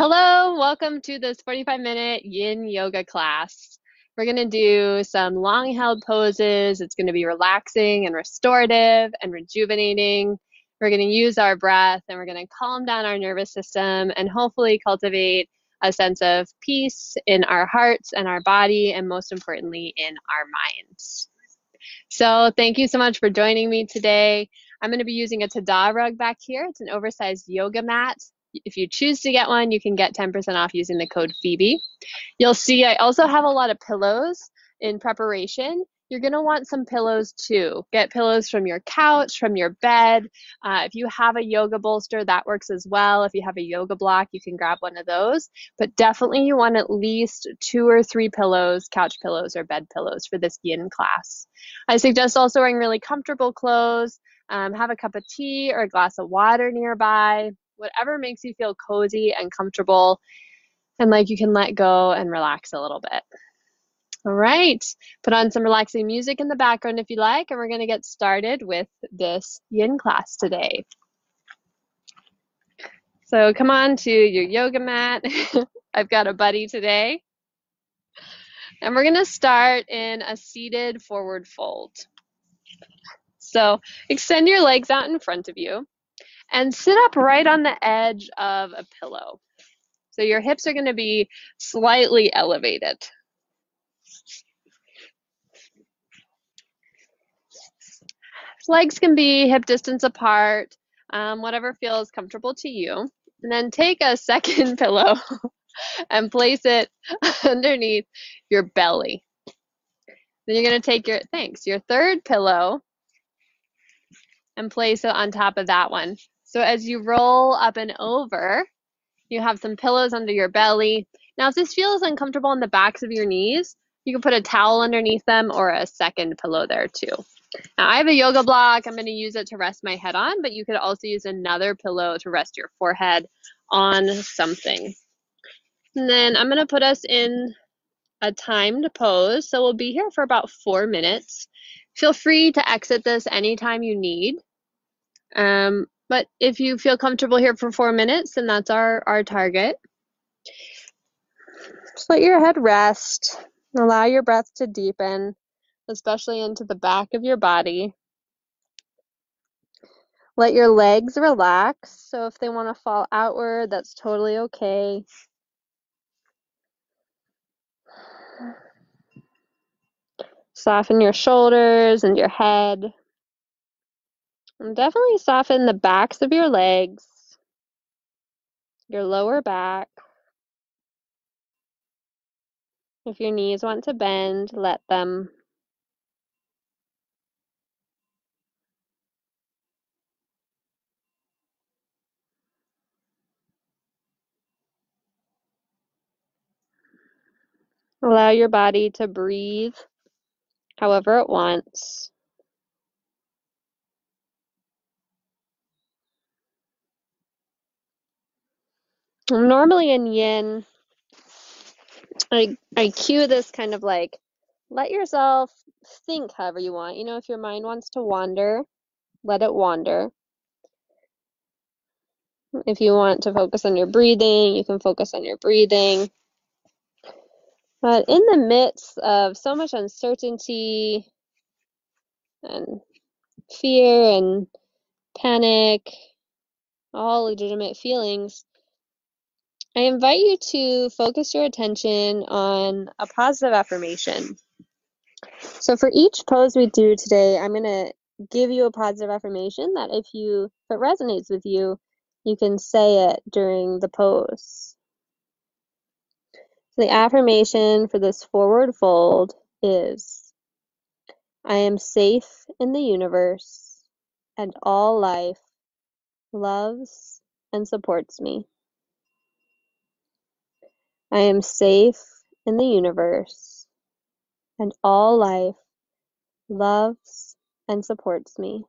Hello, welcome to this 45-minute Yin Yoga class. We're going to do some long held poses. It's going to be relaxing and restorative and rejuvenating. We're going to use our breath and we're going to calm down our nervous system and hopefully cultivate a sense of peace in our hearts and our body, and most importantly, in our minds. So thank you so much for joining me today. I'm going to be using a Tada rug back here. It's an oversized yoga mat. If you choose to get one, you can get 10% off using the code Phoebe. You'll see I also have a lot of pillows in preparation. You're going to want some pillows too. Get pillows from your couch, from your bed. If you have a yoga bolster, that works as well. If you have a yoga block, you can grab one of those. But definitely you want at least 2 or 3 pillows, couch pillows or bed pillows for this yin class. I suggest also wearing really comfortable clothes. Have a cup of tea or a glass of water nearby. Whatever makes you feel cozy and comfortable and like you can let go and relax a little bit. All right, put on some relaxing music in the background if you like, and we're going to get started with this yin class today. So come on to your yoga mat. I've got a buddy today. And we're going to start in a seated forward fold. So extend your legs out in front of you and sit up right on the edge of a pillow. So your hips are going to be slightly elevated. Legs can be hip distance apart, whatever feels comfortable to you. And then take a second pillow and place it underneath your belly. Then you're going to take your third pillow and place it on top of that one. So as you roll up and over, you have some pillows under your belly. Now, if this feels uncomfortable on the backs of your knees, you can put a towel underneath them or a second pillow there too. Now, I have a yoga block. I'm going to use it to rest my head on, but you could also use another pillow to rest your forehead on something. And then I'm going to put us in a timed pose. So we'll be here for about 4 minutes. Feel free to exit this anytime you need. But if you feel comfortable here for 4 minutes, then that's our target. Just let your head rest. Allow your breath to deepen, especially into the back of your body. Let your legs relax. So if they want to fall outward, that's totally okay. Soften your shoulders and your head. And definitely soften the backs of your legs, your lower back. If your knees want to bend, let them. Allow your body to breathe however it wants. Normally in yin, I cue this kind of like, let yourself think however you want. You know, if your mind wants to wander, let it wander. If you want to focus on your breathing, you can focus on your breathing. But in the midst of so much uncertainty and fear and panic, all legitimate feelings, I invite you to focus your attention on a positive affirmation. So for each pose we do today, I'm going to give you a positive affirmation that if it resonates with you, you can say it during the pose. The affirmation for this forward fold is, I am safe in the universe and all life loves and supports me. I am safe in the universe and all life loves and supports me.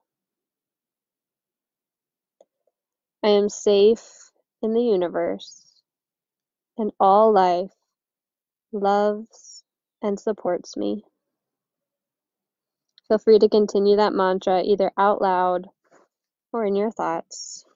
I am safe in the universe and all life loves and supports me. Feel free to continue that mantra either out loud or in your thoughts.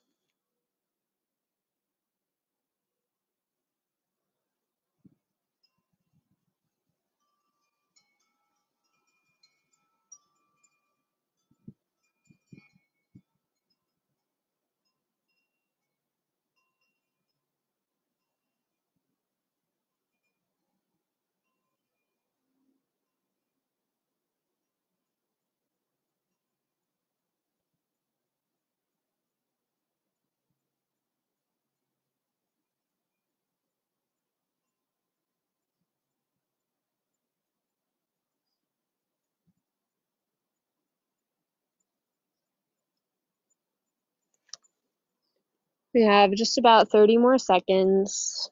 We have just about 30 more seconds.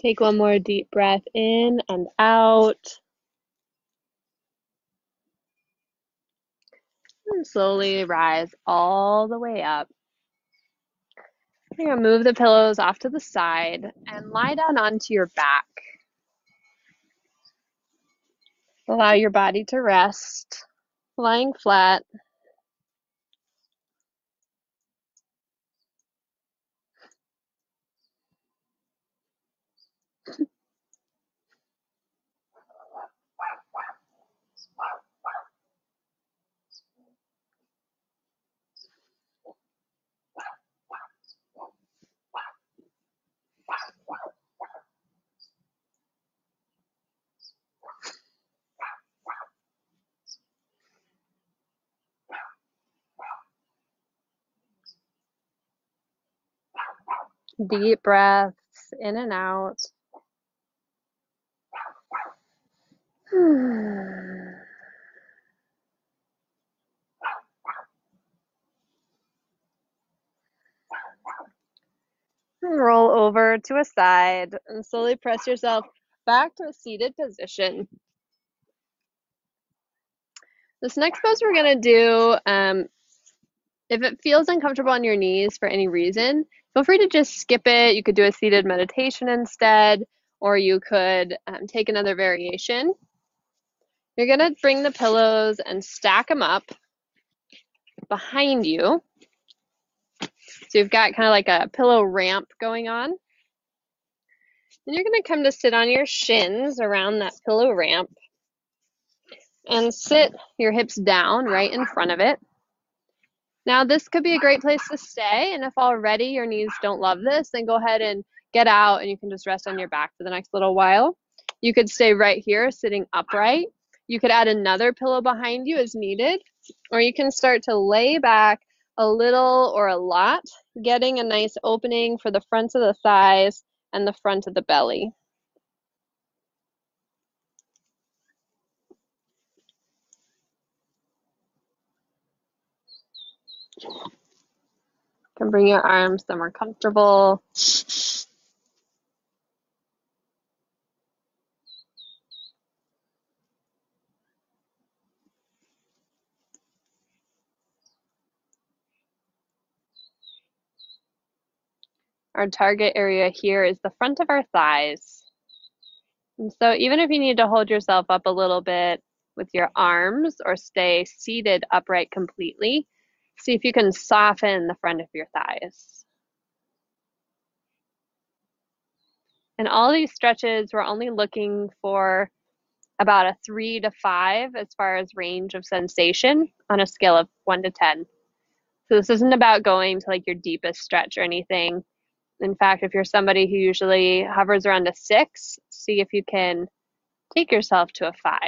Take one more deep breath in and out. And slowly rise all the way up. You're going to move the pillows off to the side and lie down onto your back. Allow your body to rest, lying flat. Deep breaths in and out. And roll over to a side and slowly press yourself back to a seated position. This next pose we're going to do, if it feels uncomfortable on your knees for any reason, feel free to just skip it. You could do a seated meditation instead, or you could take another variation. You're going to bring the pillows and stack them up behind you. So you've got kind of like a pillow ramp going on. Then you're going to come to sit on your shins around that pillow ramp and sit your hips down right in front of it. Now, this could be a great place to stay, and if already your knees don't love this, then go ahead and get out and you can just rest on your back for the next little while. You could stay right here sitting upright. You could add another pillow behind you as needed, or you can start to lay back a little or a lot, getting a nice opening for the fronts of the thighs and the front of the belly. You can bring your arms somewhere comfortable. Our target area here is the front of our thighs. And so even if you need to hold yourself up a little bit with your arms or stay seated upright completely, see if you can soften the front of your thighs. And all these stretches, we're only looking for about a 3 to 5 as far as range of sensation on a scale of 1 to 10. So this isn't about going to like your deepest stretch or anything. In fact, if you're somebody who usually hovers around a 6, see if you can take yourself to a 5.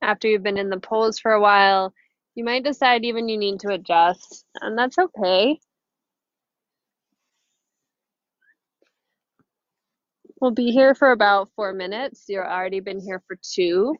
After you've been in the pose for a while, you might decide even you need to adjust, and that's okay. We'll be here for about 4 minutes. You've already been here for 2.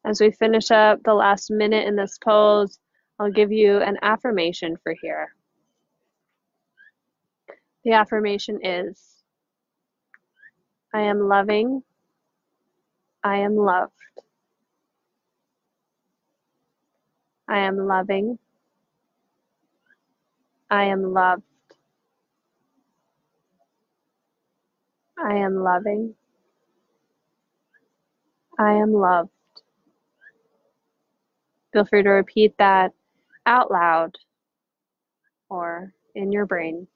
As we finish up the last minute in this pose, I'll give you an affirmation for here. The affirmation is, I am loving, I am loved. I am loving, I am loved. I am loving, I am loved. Feel free to repeat that out loud or in your brain.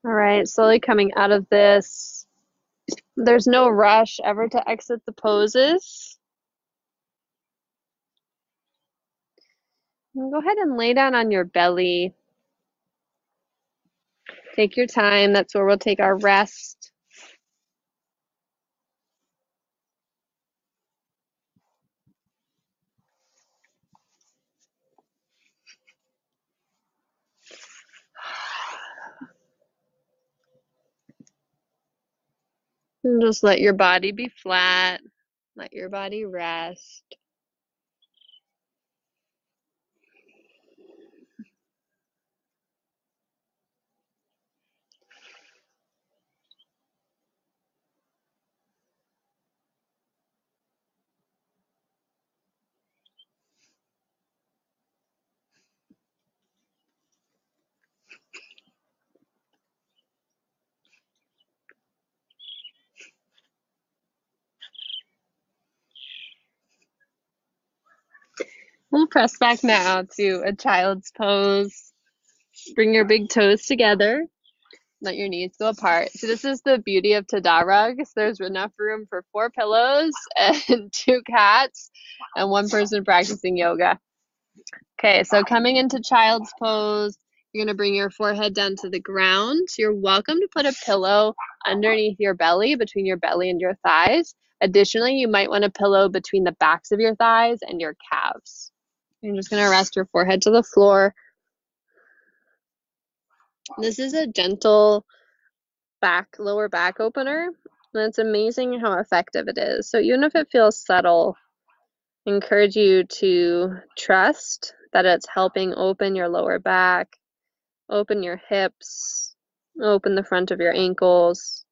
All right, slowly coming out of this. There's no rush ever to exit the poses. And go ahead and lay down on your belly. Take your time. That's where we'll take our rest. And just let your body be flat. Let your body rest. We'll press back now to a child's pose. Bring your big toes together. Let your knees go apart. So this is the beauty of Tada rugs. There's enough room for 4 pillows and 2 cats and 1 person practicing yoga. Okay, so coming into child's pose, you're going to bring your forehead down to the ground. You're welcome to put a pillow underneath your belly, between your belly and your thighs. Additionally, you might want a pillow between the backs of your thighs and your calves. You're just going to rest your forehead to the floor. This is a gentle lower back opener, and it's amazing how effective it is. So even if it feels subtle, I encourage you to trust that it's helping open your lower back, open your hips, open the front of your ankles.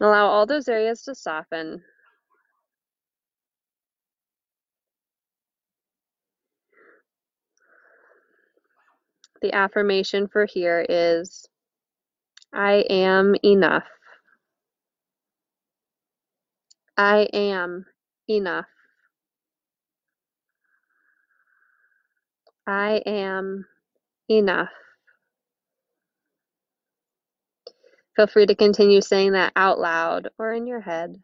Allow all those areas to soften. The affirmation for here is, I am enough. I am enough. I am enough. Feel free to continue saying that out loud or in your head.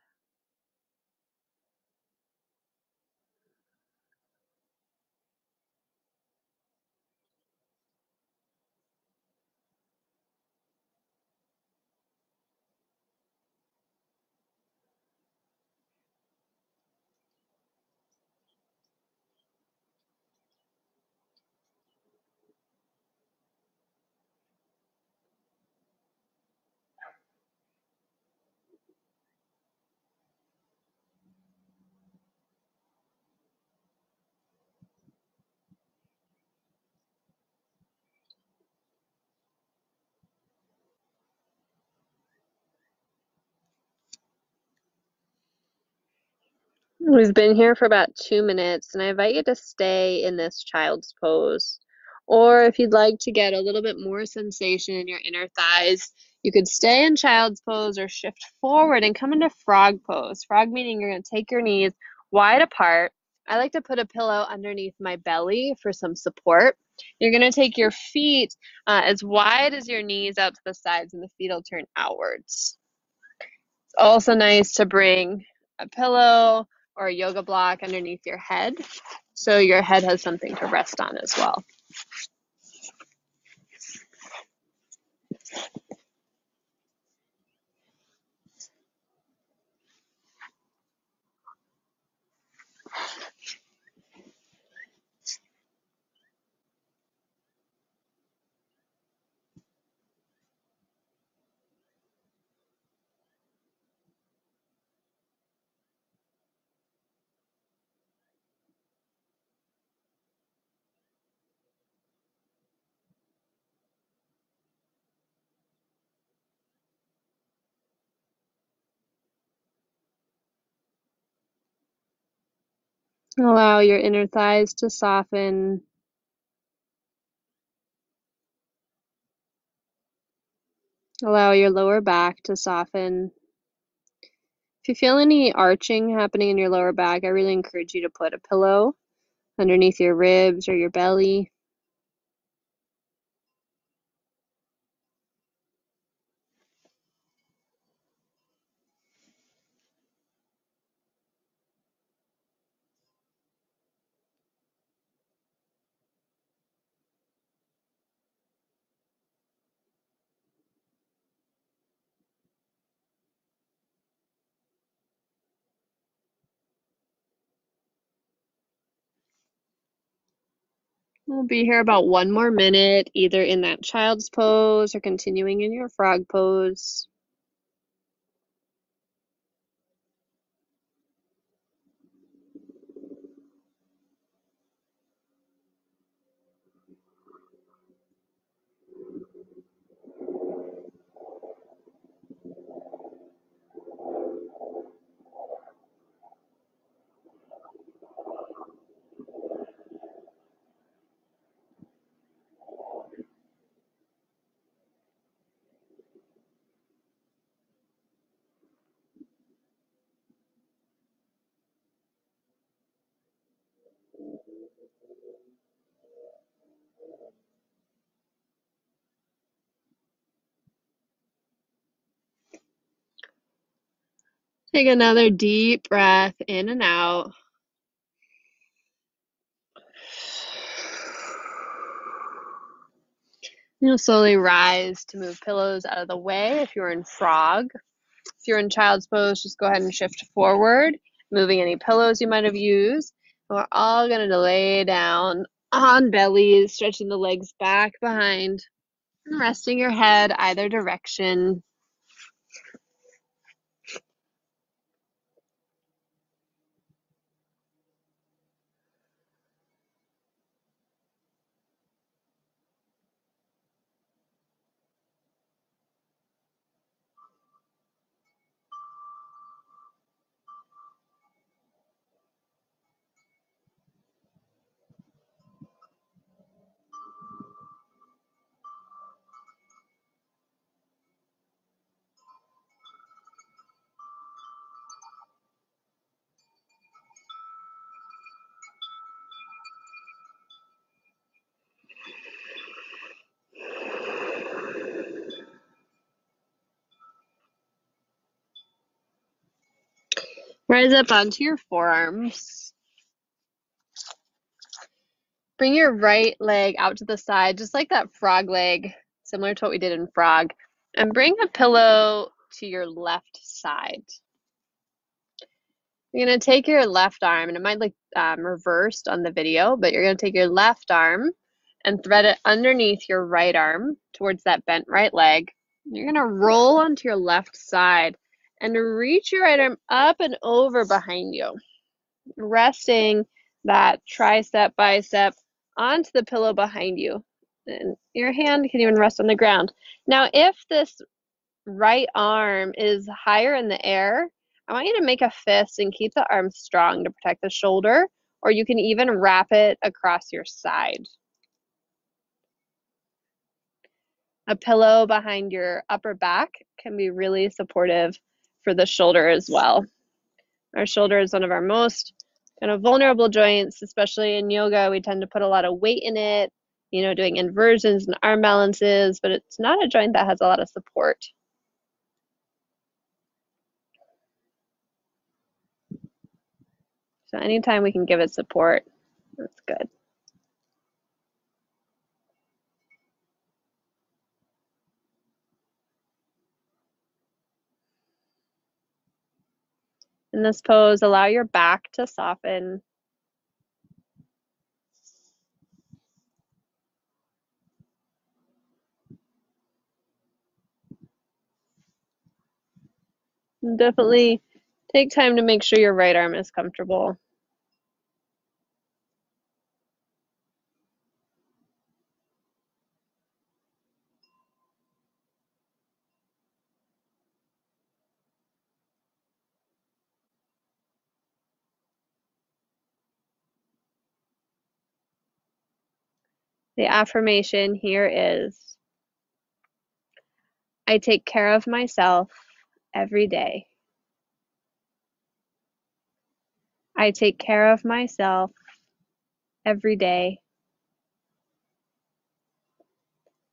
We've been here for about 2 minutes, and I invite you to stay in this child's pose Or if you'd like to get a little bit more sensation in your inner thighs, you could stay in child's pose or shift forward and come into frog pose. Frog meaning you're going to take your knees wide apart. I like to put a pillow underneath my belly for some support. You're going to take your feet as wide as your knees out to the sides, and the feet will turn outwards. It's also nice to bring a pillow or a yoga block underneath your head so your head has something to rest on as well. Allow your inner thighs to soften. Allow your lower back to soften. If you feel any arching happening in your lower back, I really encourage you to put a pillow underneath your ribs or your belly. We'll be here about 1 more minute, either in that child's pose or continuing in your frog pose. Take another deep breath in and out. You'll slowly rise to move pillows out of the way if you're in frog. If you're in child's pose, just go ahead and shift forward, moving any pillows you might have used. And we're all going to lay down on bellies, stretching the legs back behind, and resting your head either direction. Rise up onto your forearms. Bring your right leg out to the side, just like that frog leg, similar to what we did in frog. And bring a pillow to your left side. You're going to take your left arm, and it might look reversed on the video, but you're going to take your left arm and thread it underneath your right arm towards that bent right leg. You're going to roll onto your left side and reach your right arm up and over behind you, resting that tricep, bicep onto the pillow behind you. And your hand can even rest on the ground. Now, if this right arm is higher in the air, I want you to make a fist and keep the arm strong to protect the shoulder, or you can even wrap it across your side. A pillow behind your upper back can be really supportive for the shoulder as well. Our shoulder is one of our most kind of vulnerable joints, especially in yoga. We tend to put a lot of weight in it, doing inversions and arm balances, but it's not a joint that has a lot of support. So anytime we can give it support, that's good. In this pose, allow your back to soften. And definitely take time to make sure your right arm is comfortable. The affirmation here is, I take care of myself every day. I take care of myself every day.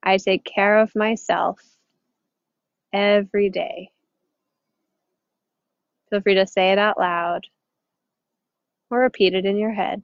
I take care of myself every day. Feel free to say it out loud or repeat it in your head.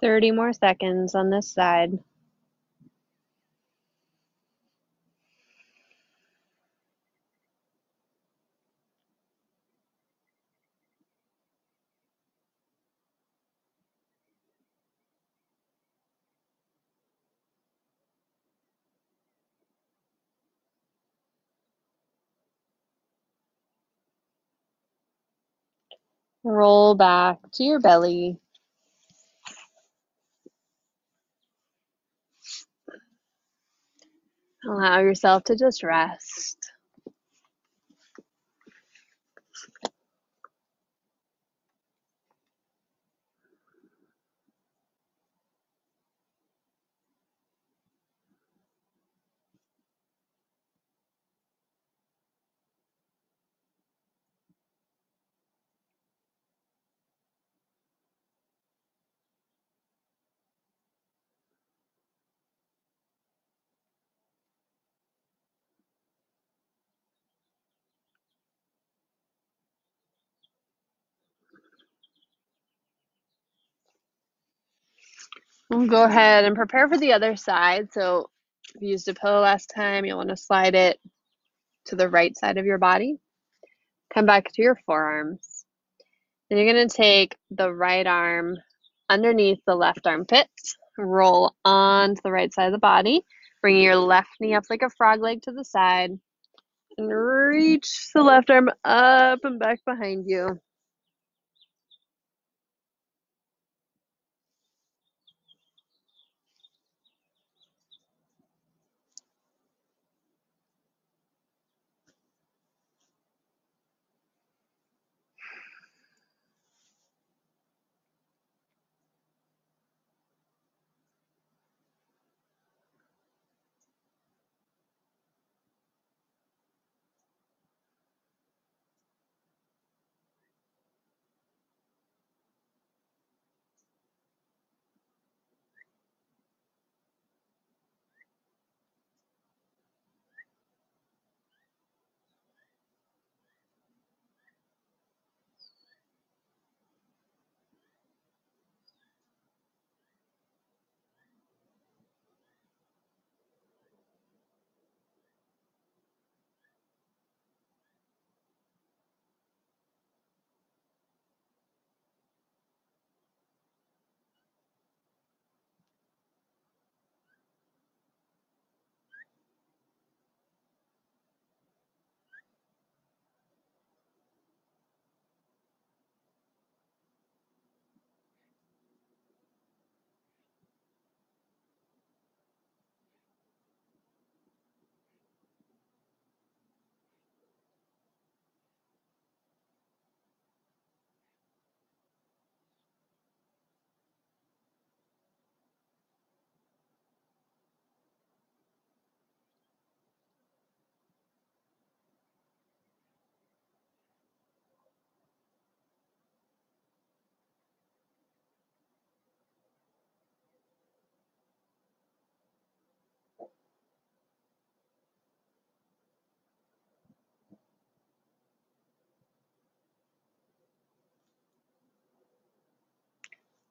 Thirty more seconds on this side. Roll back to your belly. Allow yourself to just rest. We'll go ahead and prepare for the other side. So if you used a pillow last time, you'll want to slide it to the right side of your body. Come back to your forearms. Then you're going to take the right arm underneath the left armpit. Roll onto the right side of the body. Bring your left knee up like a frog leg to the side. And reach the left arm up and back behind you.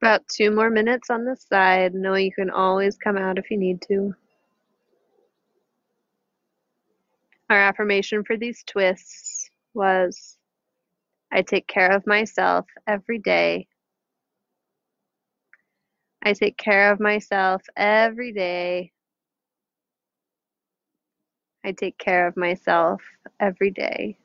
About 2 more minutes on this side. Know you can always come out if you need to. Our affirmation for these twists was, I take care of myself every day. I take care of myself every day. I take care of myself every day.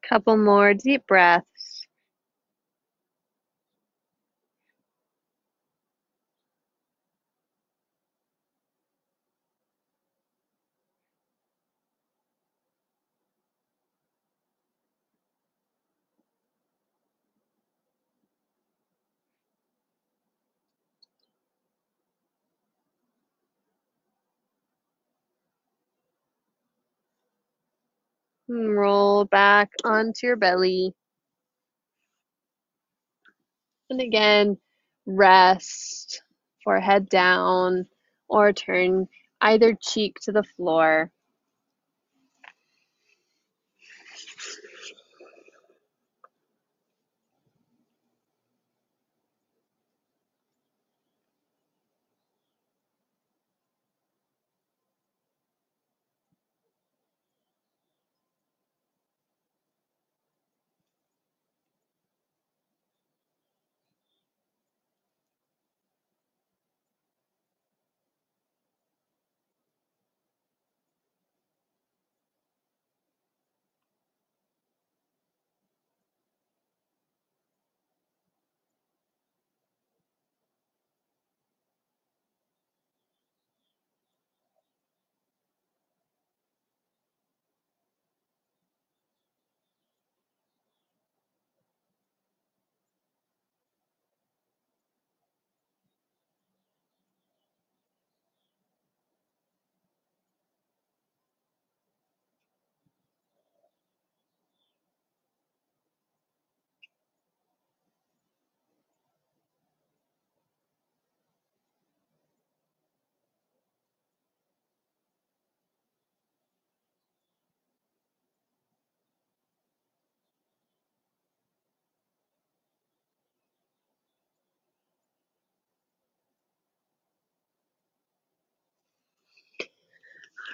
Couple more deep breaths. And roll back onto your belly. And again, rest, forehead down, or turn either cheek to the floor.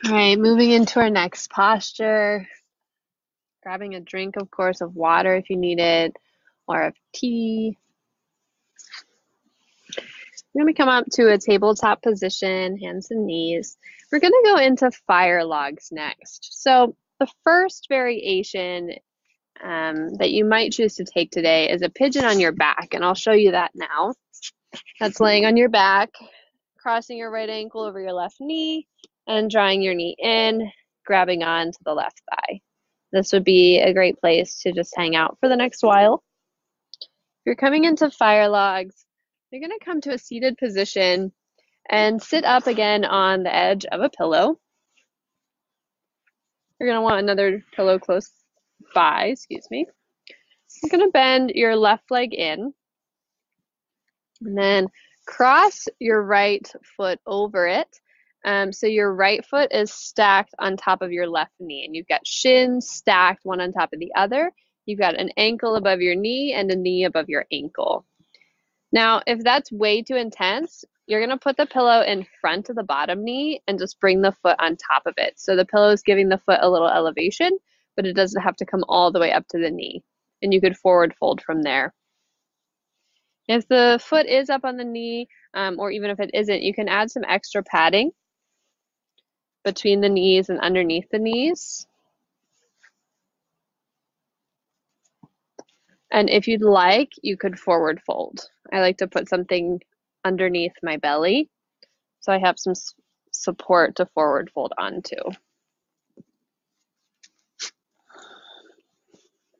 All right, moving into our next posture. Grabbing a drink, of course, of water if you need it, or of tea. We're going to come up to a tabletop position, hands and knees. We're going to go into fire logs next. So the first variation that you might choose to take today is a pigeon on your back, and I'll show you that now. That's laying on your back, crossing your right ankle over your left knee, and drawing your knee in, grabbing onto the left thigh. This would be a great place to just hang out for the next while. If you're coming into fire logs, you're going to come to a seated position and sit up again on the edge of a pillow. You're going to want another pillow close by, You're going to bend your left leg in and then cross your right foot over it. So your right foot is stacked on top of your left knee, and you've got shins stacked one on top of the other. You've got an ankle above your knee and a knee above your ankle. Now, if that's way too intense, you're going to put the pillow in front of the bottom knee and just bring the foot on top of it. So the pillow is giving the foot a little elevation, but it doesn't have to come all the way up to the knee. And you could forward fold from there. If the foot is up on the knee, or even if it isn't, you can add some extra padding between the knees and underneath the knees. And if you'd like, you could forward fold. I like to put something underneath my belly, so I have some support to forward fold onto.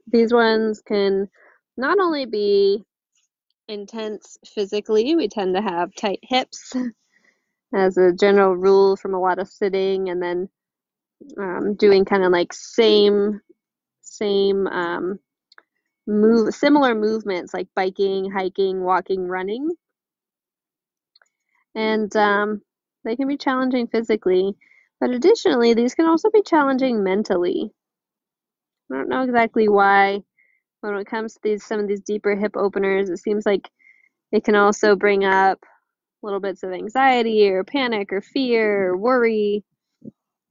These ones can not only be intense physically, we tend to have tight hips as a general rule from a lot of sitting, and then doing kind of like similar movements like biking, hiking, walking, running. And they can be challenging physically, but additionally, these can also be challenging mentally. I don't know exactly why. When it comes to some of these deeper hip openers, it seems like it can also bring up little bits of anxiety or panic or fear or worry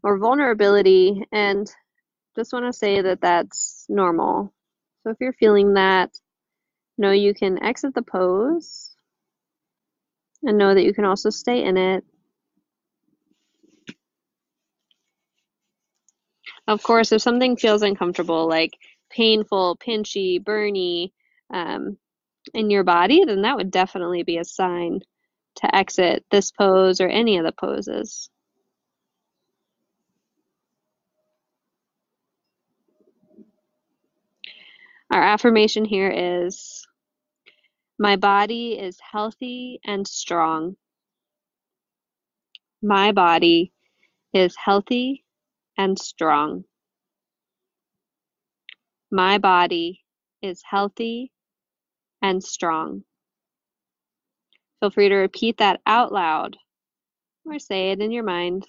or vulnerability. And just want to say that that's normal. So if you're feeling that, know you can exit the pose and know that you can also stay in it. Of course, if something feels uncomfortable, like painful, pinchy, burny in your body, then that would definitely be a sign to exit this pose or any of the poses. Our affirmation here is, my body is healthy and strong. My body is healthy and strong. My body is healthy and strong. Feel free to repeat that out loud or say it in your mind.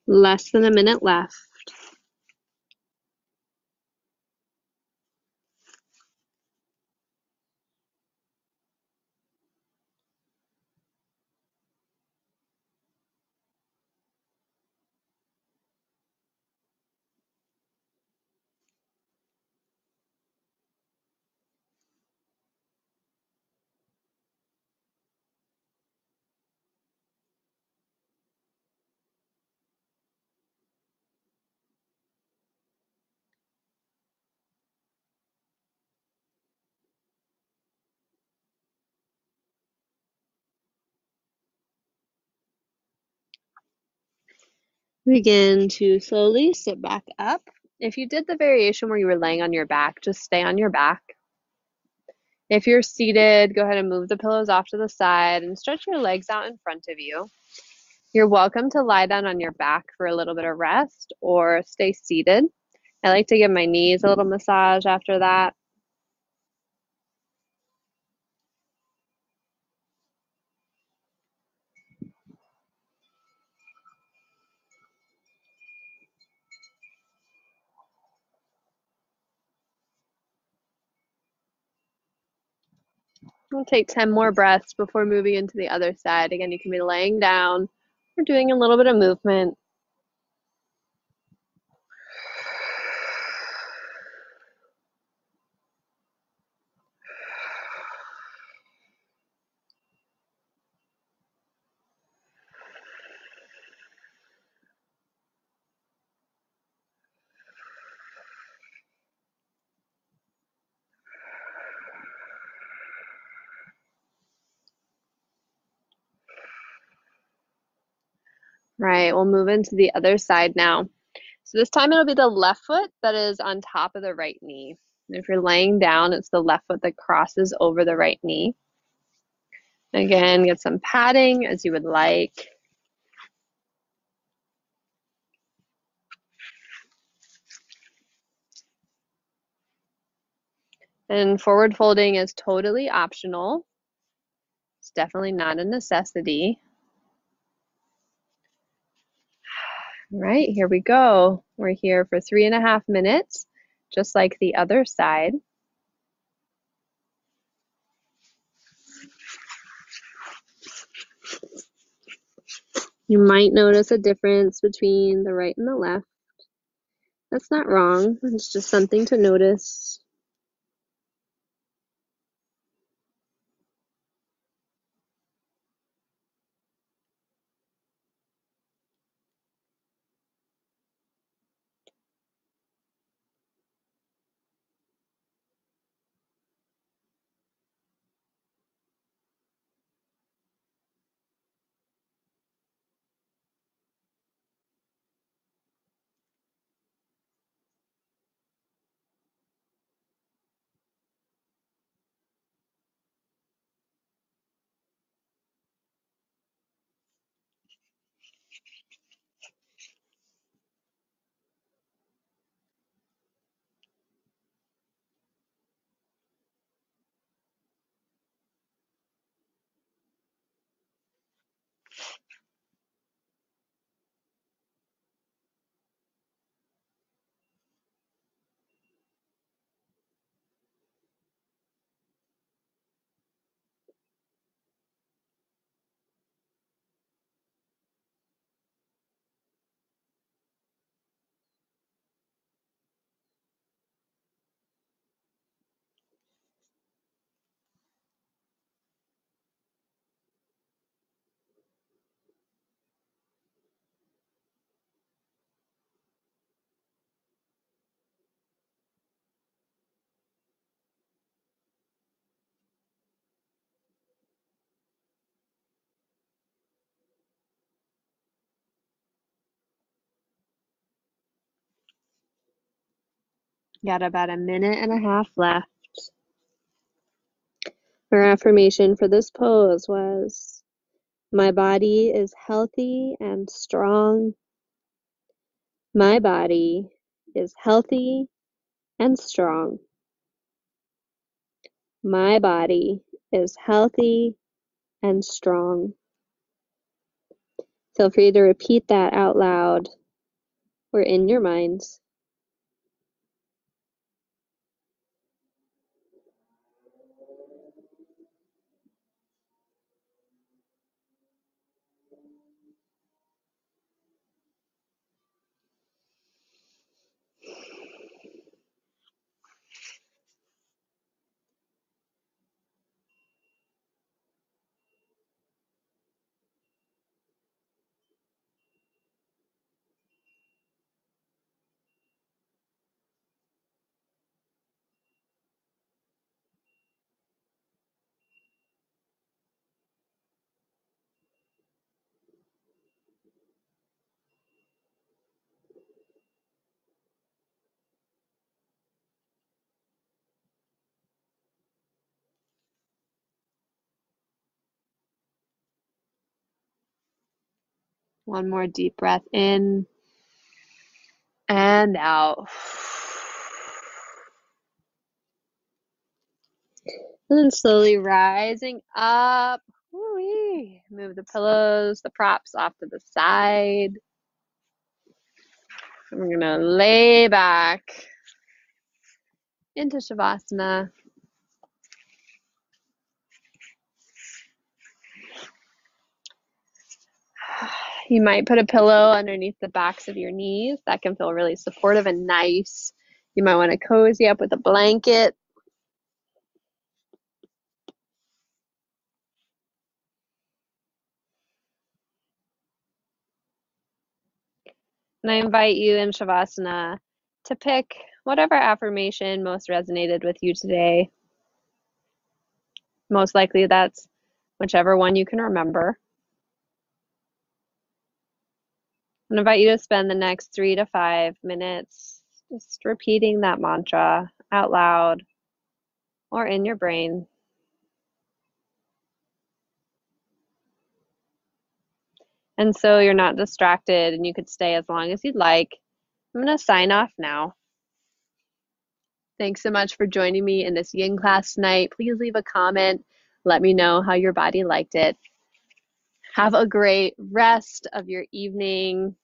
Less than a minute left. Begin to slowly sit back up. If you did the variation where you were laying on your back, just stay on your back. If you're seated, go ahead and move the pillows off to the side and stretch your legs out in front of you. You're welcome to lie down on your back for a little bit of rest or stay seated. I like to give my knees a little massage after that. We'll take 10 more breaths before moving into the other side. Again, you can be laying down or doing a little bit of movement. Right, we'll move into the other side now. So this time it'll be the left foot that is on top of the right knee. And if you're laying down, it's the left foot that crosses over the right knee. Again, get some padding as you would like. And forward folding is totally optional. It's definitely not a necessity. All right, here we go. We're here for 3.5 minutes, just like the other side. You might notice a difference between the right and the left. That's not wrong. It's just something to notice. Got about 1.5 minutes left. Our affirmation for this pose was, my body is healthy and strong. My body is healthy and strong. My body is healthy and strong. Feel free to repeat that out loud or in your minds. One more deep breath in and out. And then slowly rising up. Woo-wee. Move the pillows, the props off to the side. And we're going to lay back into Shavasana. You might put a pillow underneath the backs of your knees. That can feel really supportive and nice. You might want to cozy up with a blanket. And I invite you in Shavasana to pick whatever affirmation most resonated with you today. Most likely that's whichever one you can remember. And invite you to spend the next 3 to 5 minutes just repeating that mantra out loud or in your brain. And so you're not distracted and you could stay as long as you'd like. I'm going to sign off now. Thanks so much for joining me in this yin class tonight. Please leave a comment. Let me know how your body liked it. Have a great rest of your evening.